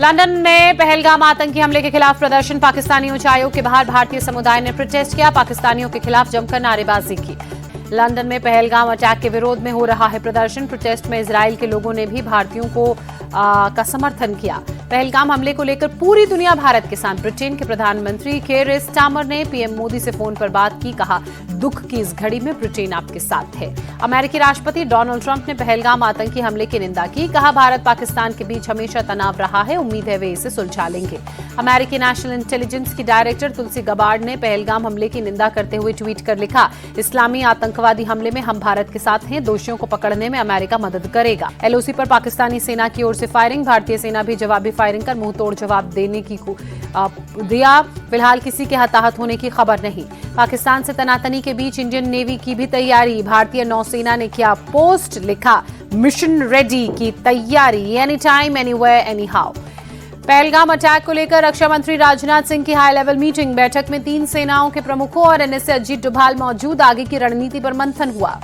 London में पहलगाम आतंकी हमले के खिलाफ प्रदर्शन। पाकिस्तानी उच्चायोग के बाहर भारतीय समुदाय ने प्रोटेस्ट किया। पाकिस्तानियों के खिलाफ जमकर नारेबाजी की। लंदन में पहलगाम अटैक के विरोध में हो रहा है प्रदर्शन। प्रोटेस्ट में इजराइल के लोगों ने भी भारतीयों का समर्थन किया। पहलगाम हमले को लेकर पूरी दुनिया भारत के साथ। ब्रिटेन के प्रधानमंत्री केयर स्टारमर ने पीएम मोदी से फोन पर बात की। कहा, दुख की इस घड़ी में ब्रिटेन आपके साथ है। अमेरिकी राष्ट्रपति डोनाल्ड ट्रंप ने पहलगाम आतंकी हमले की निंदा की। कहा, भारत पाकिस्तान के बीच हमेशा तनाव रहा है। उम्मीद है वे इसे सुलझा लेंगे। अमेरिकी नेशनल इंटेलिजेंस की डायरेक्टर तुलसी गबार्ड ने पहलगाम हमले की निंदा करते हुए ट्वीट कर लिखा, इस्लामी आतंकवादी हमले में हम भारत के साथ हैं। दोषियों को पकड़ने में अमेरिका मदद करेगा। एलओसी पर पाकिस्तानी सेना की ओर से फायरिंग। भारतीय सेना भी जवाबी फायरिंग कर मुंह तोड़ जवाब देने की दिया। फिलहाल किसी के हताहत होने की खबर नहीं। पाकिस्तान से तनातनी के बीच इंडियन नेवी की भी तैयारी। भारतीय नौसेना ने किया पोस्ट, लिखा, मिशन रेडी की तैयारी, any time anywhere any how. Pahalgam attack को लेकर रक्षा मंत्री राजनाथ सिंह की हाई लेवल मीटिंग। बैठक में 3 सेनाओं के प्रमुखों और एनएसए अजीत डोभाल मौजूद। आगे की रणनीति पर मंथन हुआ।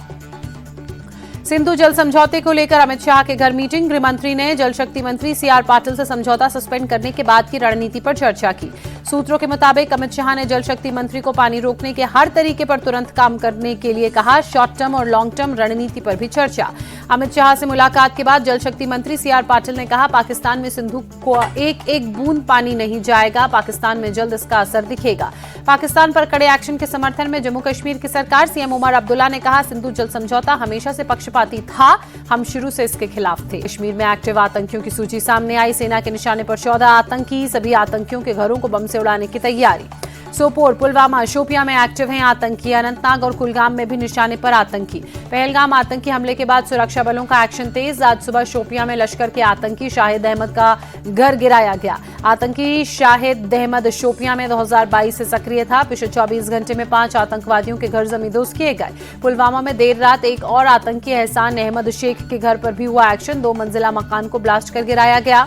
सिंधु जल समझौते को लेकर अमित शाह के घर मीटिंग। गृह मंत्री ने जल शक्ति मंत्री सीआर पाटिल से समझौता सस्पेंड करने के बाद की रणनीति पर चर्चा की। सूत्रों के मुताबिक अमित शाह ने जल शक्ति मंत्री को पानी रोकने के हर तरीके पर तुरंत काम करने के लिए कहा। शॉर्ट टर्म और लॉन्ग टर्म रणनीति पर भी चर्चा। अमित शाह से मुलाकात के बाद जल शक्ति मंत्री सीआर पाटिल ने कहा, पाकिस्तान में सिंधु को एक बूंद पानी नहीं जाएगा। पाकिस्तान में जल्द इसका असर दिखेगा। पाकिस्तान पर कड़े एक्शन के समर्थन में जम्मू कश्मीर की सरकार। सीएम उमर अब्दुल्ला ने कहा, सिंधु जल समझौता हमेशा से पक्षपाती था। हम शुरू से इसके खिलाफ थे। कश्मीर में एक्टिव आतंकियों की सूची सामने आई। सेना के निशाने पर 14 आतंकी। सभी आतंकियों के घरों को बम से उड़ाने की तैयारी। सोपोर, पुलवामा, शोपियां में एक्टिव हैं आतंकी। अनंतनाग और कुलगाम में भी निशाने पर आतंकी। पहलगाम आतंकी हमले के बाद सुरक्षा बलों का एक्शन तेज। आज सुबह शोपियां में लश्कर के आतंकी शाहिद अहमद का घर गिराया गया। आतंकी शाहिद अहमद शोपियां में 2022 से सक्रिय था। पिछले 24 घंटे में 5 आतंकवादियों के घर जमींदोज किए गए। पुलवामा में देर रात एक और आतंकी एहसान अहमद शेख के घर पर भी हुआ एक्शन। 2 मंजिला मकान को ब्लास्ट कर गिराया गया।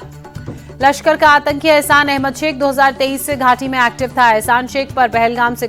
लश्कर का आतंकी एहसान अहमद शेख 2023 से घाटी में एक्टिव था। एहसान शेख पर पहलगाम से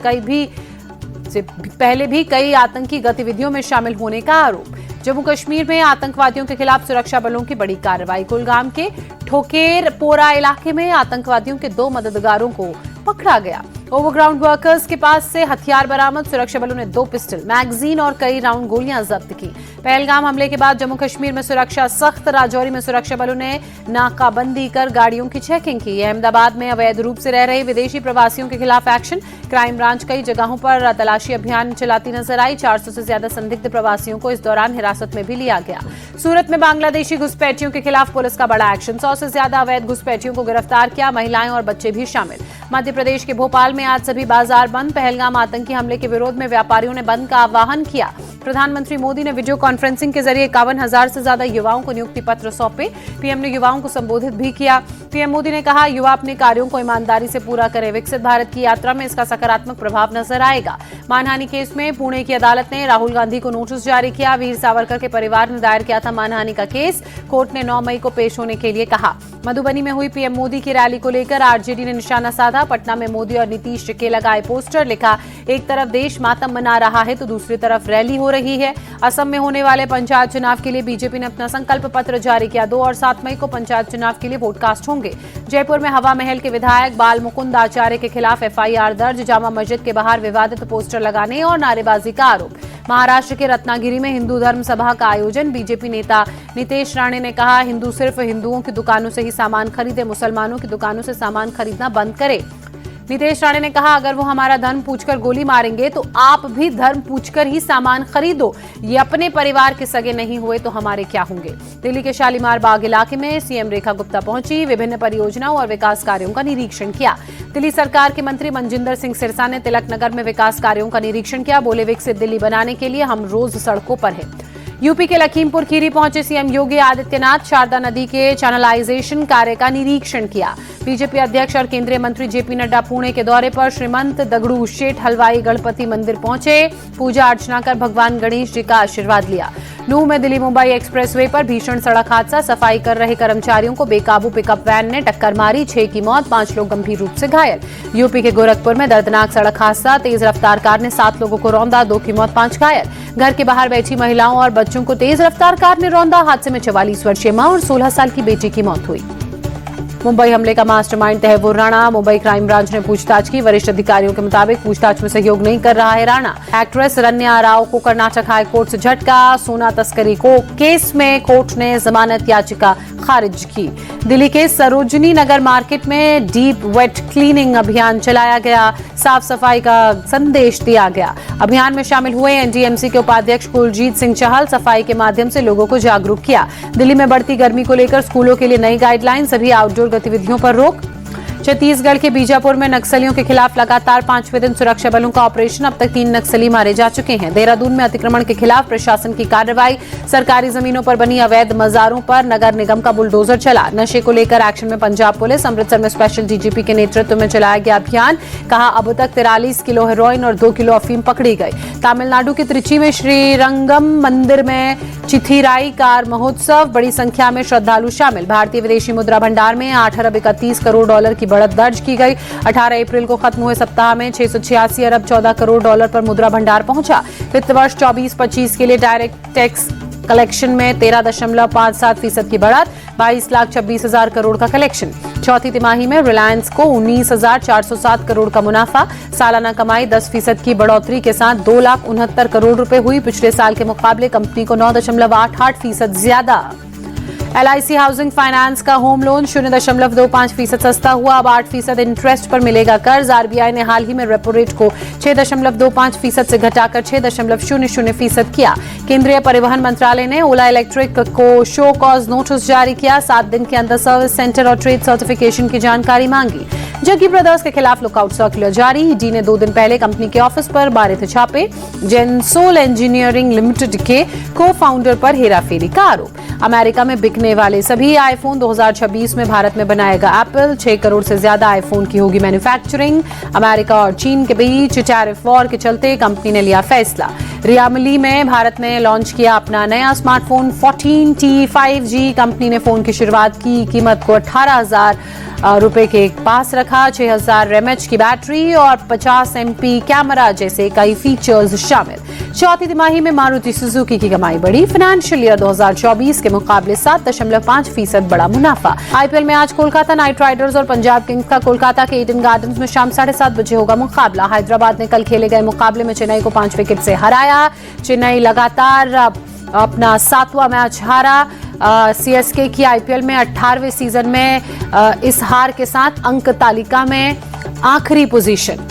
पहले भी कई आतंकी गतिविधियों में शामिल होने का आरोप। जम्मू कश्मीर में आतंकवादियों के खिलाफ सुरक्षा बलों की बड़ी कार्रवाई। कुलगाम के ठोकेरपोरा इलाके में आतंकवादियों के 2 मददगारों को पकड़ा गया। ओवरग्राउंड वर्कर्स के पास से हथियार बरामद। सुरक्षा बलों ने 2 पिस्टल, मैगजीन और कई राउंड गोलियां जब्त की। पहलगाम हमले के बाद जम्मू कश्मीर में सुरक्षा सख्त। राजौरी में सुरक्षा बलों ने नाकाबंदी कर गाड़ियों की चेकिंग की। अहमदाबाद में अवैध रूप से रह रहे विदेशी प्रवासियों के खिलाफ एक्शन। क्राइम ब्रांच कई जगहों पर तलाशी अभियान चलाती नजर आई। 400 से ज्यादा संदिग्ध प्रवासियों को इस दौरान हिरासत में भी लिया गया। सूरत में बांग्लादेशी घुसपैठियों के खिलाफ पुलिस का बड़ा एक्शन। 100 से ज्यादा अवैध घुसपैठियों को गिरफ्तार किया। महिलाएं और बच्चे भी शामिल। मध्य प्रदेश के भोपाल में आज सभी बाजार बंद। पहलगाम आतंकी हमले के विरोध में व्यापारियों ने बंद का आह्वान किया। प्रधानमंत्री मोदी ने वीडियो कॉन्फ्रेंसिंग के जरिए 51,000 से ज्यादा युवाओं को नियुक्ति पत्र सौंपे। पीएम ने युवाओं को संबोधित भी किया। पीएम मोदी ने कहा, युवा अपने कार्यों को ईमानदारी से पूरा करें। विकसित भारत की यात्रा में इसका सकारात्मक प्रभाव नजर आएगा। मानहानि केस में पुणे की अदालत ने राहुल गांधी को नोटिस जारी किया। वीर सावरकर के परिवार ने दायर किया था मानहानि का केस। कोर्ट ने 9 मई को पेश होने के लिए कहा। मधुबनी में हुई पीएम मोदी की रैली को लेकर आरजेडी ने निशाना साधा। पटना में मोदी और नीतीश के लगाए पोस्टर। लिखा, एक तरफ देश मातम मना रहा है तो दूसरी तरफ रैली हो रही है। असम में होने वाले पंचायत चुनाव के लिए बीजेपी ने अपना संकल्प पत्र जारी किया। 2 और 7 मई को पंचायत चुनाव के लिए वोटकास्ट होंगे। जयपुर में हवा महल के विधायक बाल मुकुंद आचार्य के खिलाफ एफआईआर दर्ज। जामा मस्जिद के बाहर विवादित पोस्टर लगाने और नारेबाजी का आरोप। महाराष्ट्र के रत्नागिरी में हिंदू धर्म सभा का आयोजन। बीजेपी नेता नितेश राणे ने कहा, हिंदू सिर्फ हिंदुओं की दुकानों से ही सामान खरीदे, मुसलमानों की दुकानों से सामान खरीदना बंद करे। नितेश राणे ने कहा, अगर वो हमारा धर्म पूछकर गोली मारेंगे तो आप भी धर्म पूछकर ही सामान खरीदो। ये अपने परिवार के सगे नहीं हुए तो हमारे क्या होंगे। दिल्ली के शालीमार बाग इलाके में सीएम रेखा गुप्ता पहुंची। विभिन्न परियोजनाओं और विकास कार्यों का निरीक्षण किया। दिल्ली सरकार के मंत्री मनजिंदर सिंह सिरसा ने तिलक नगर में विकास कार्यों का निरीक्षण किया। बोले, विकसित दिल्ली बनाने के लिए हम रोज सड़कों पर हैं। यूपी के लखीमपुर खीरी पहुंचे सीएम योगी आदित्यनाथ। शारदा नदी के चैनलाइजेशन कार्य का निरीक्षण किया। बीजेपी अध्यक्ष और केंद्रीय मंत्री जेपी नड्डा पुणे के दौरे पर श्रीमंत दगड़ू शेठ हलवाई गणपति मंदिर पहुंचे। पूजा अर्चना कर भगवान गणेश जी का आशीर्वाद लिया। नूह में दिल्ली मुंबई एक्सप्रेसवे पर भीषण सड़क हादसा। सफाई कर रहे कर्मचारियों को बेकाबू पिकअप वैन ने टक्कर मारी। 6 की मौत, 5 लोग गंभीर रूप से घायल। यूपी के गोरखपुर में दर्दनाक सड़क हादसा। तेज रफ्तार कार ने 7 लोगों को रौंदा। 2 की मौत, 5 घायल। घर के बाहर बैठी महिलाओं और बच्चों को तेज रफ्तार कार ने रौंदा। हादसे में 44 वर्षीय मां और 16 साल की बेटी की मौत हुई। मुंबई हमले का mastermind Taimur Rana. Mumbai crime branch ने पूछताछ की। वरिष्ठ अधिकारियों के मुताबिक पूछताछ में सहयोग नहीं कर रहा है राणा। एक्ट्रेस रन्या राव को कर्नाटक हाई कोर्ट से झटका। सोना तस्करी को केस में कोर्ट ने जमानत याचिका खारिज की। दिल्ली के सरोजनी नगर मार्केट में डीप वेट क्लीनिंग अभियान चलाया गया। साफ सफाई का संदेश दिया गया। अभियान में शामिल हुए एनडीएमसी के उपाध्यक्ष कुलजीत सिंह चहल। सफाई के माध्यम से लोगों को जागरूक किया। दिल्ली में बढ़ती गर्मी को लेकर स्कूलों के लिए नई गाइडलाइन। सभी आउटडोर गतिविधियों पर रोक। छत्तीसगढ़ के बीजापुर में नक्सलियों के खिलाफ लगातार 5वें दिन सुरक्षा बलों का ऑपरेशन। अब तक 3 नक्सली मारे जा चुके हैं। देहरादून में अतिक्रमण के खिलाफ प्रशासन की कार्रवाई। सरकारी जमीनों पर बनी अवैध मजारों पर नगर निगम का बुलडोजर चला। नशे को लेकर एक्शन में पंजाब पुलिस। अमृतसर में स्पेशल डीजीपी के नेतृत्व में चलाया गया अभियान। कहा अब तक 43 किलो हेरोइन और 2 किलो अफीम पकड़ी गई। तमिलनाडु के त्रिची में श्रीरंगम मंदिर में चिथिराई कार महोत्सव। बड़ी संख्या में श्रद्धालु शामिल। भारतीय विदेशी मुद्रा भंडार में 8 अरब 31 करोड़ डॉलर की बढ़त दर्ज की गई। 18 अप्रैल को खत्म हुए सप्ताह में 686 अरब 14 करोड़ डॉलर पर मुद्रा भंडार पहुंचा। वित्त वर्ष 24-25 के लिए डायरेक्ट टैक्स कलेक्शन में 13.57% की बढ़त। 22,26,000 करोड़ का कलेक्शन। चौथी तिमाही में रिलायंस को 19,407 करोड़ का मुनाफा। सालाना कमाई 10% की बढ़ोतरी के साथ 2,69 करोड़ रुपए हुई। पिछले साल के मुकाबले कंपनी को 9.88% ज्यादा। LIC हाउसिंग फाइनेंस का होम लोन 0.25% सस्ता हुआ। अब 8% इंटरेस्ट पर मिलेगा कर्ज। आरबीआई ने हाल ही में रेपो रेट को 6.25% से घटाकर 6.00% किया। केंद्रीय परिवहन मंत्रालय ने ओला इलेक्ट्रिक को शो कॉज नोटिस जारी किया। 7 दिन के अंदर सर्विस सेंटर और ट्रेड सर्टिफिकेशन की जानकारी मांगी। जग्गी ब्रदर्स के खिलाफ लुकआउट सर्कुलर जारी। ईडी ने 2 दिन पहले कंपनी के ऑफिस पर मारे थे छापे। जेनसोल इंजीनियरिंग लिमिटेड के को फाउंडर पर हेराफेरी का आरोप। अमेरिका में बिकने वाले सभी आईफोन 2026 में भारत में बनाएगा एप्पल। 6 करोड़ से ज्यादा आईफोन की होगी मैन्युफैक्चरिंग। अमेरिका और चीन के बीच टैरिफ वॉर के चलते कंपनी ने लिया फैसला। रियामिली में भारत ने लॉन्च किया अपना नया स्मार्टफोन 14T 5G। कंपनी ने फोन की शुरुआत की। कीमत को 18,000 रुपए के पास रखा। 6,000 mAh की बैटरी और 50 MP कैमरा जैसे कई फीचर्स शामिल। चौथी तिमाही में मारुति सुजुकी की कमाई बढ़ी। फाइनेंशियल ईयर 2024 के मुकाबले 7.5% बड़ा मुनाफा। आईपीएल में आज कोलकाता नाइट राइडर्स और पंजाब किंग्स का कोलकाता के ईडन गार्डन्स में शाम 7:30 बजे होगा मुकाबला। हैदराबाद ने कल खेले गए मुकाबले में चेन्नई को 5 विकेट से हराया। चेन्नई लगातार अपना 7वां मैच हारा। सीएसके की आईपीएल में 18वें सीजन में इस हार के साथ अंक तालिका में आखिरी पोजीशन।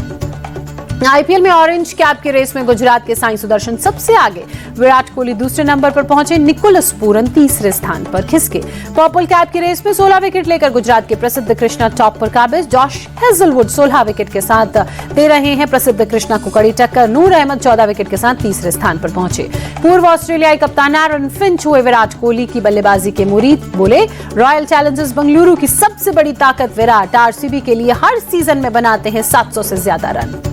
आईपीएल में ऑरेंज कैप की रेस में गुजरात के साई सुदर्शन सबसे आगे। विराट कोहली दूसरे नंबर पर पहुंचे। निकोलस पूरन तीसरे स्थान पर खिसके। पर्पल कैप की रेस में 16 विकेट लेकर गुजरात के प्रसिद्ध कृष्णा टॉप पर काबिज। जॉश हेजलवुड 16 विकेट के साथ दे रहे हैं प्रसिद्ध कृष्णा को कड़ी टक्कर। नूर अहमद 14 विकेट के साथ तीसरे स्थान पर पहुंचे। पूर्व ऑस्ट्रेलियाई कप्तान एरन फिंच हुए विराट कोहली की बल्लेबाजी के मुरीद। बोले रॉयल चैलेंजर्स बेंगलुरु की सबसे बड़ी ताकत विराट। आरसीबी के लिए हर सीजन में बनाते हैं 700 से ज्यादा रन।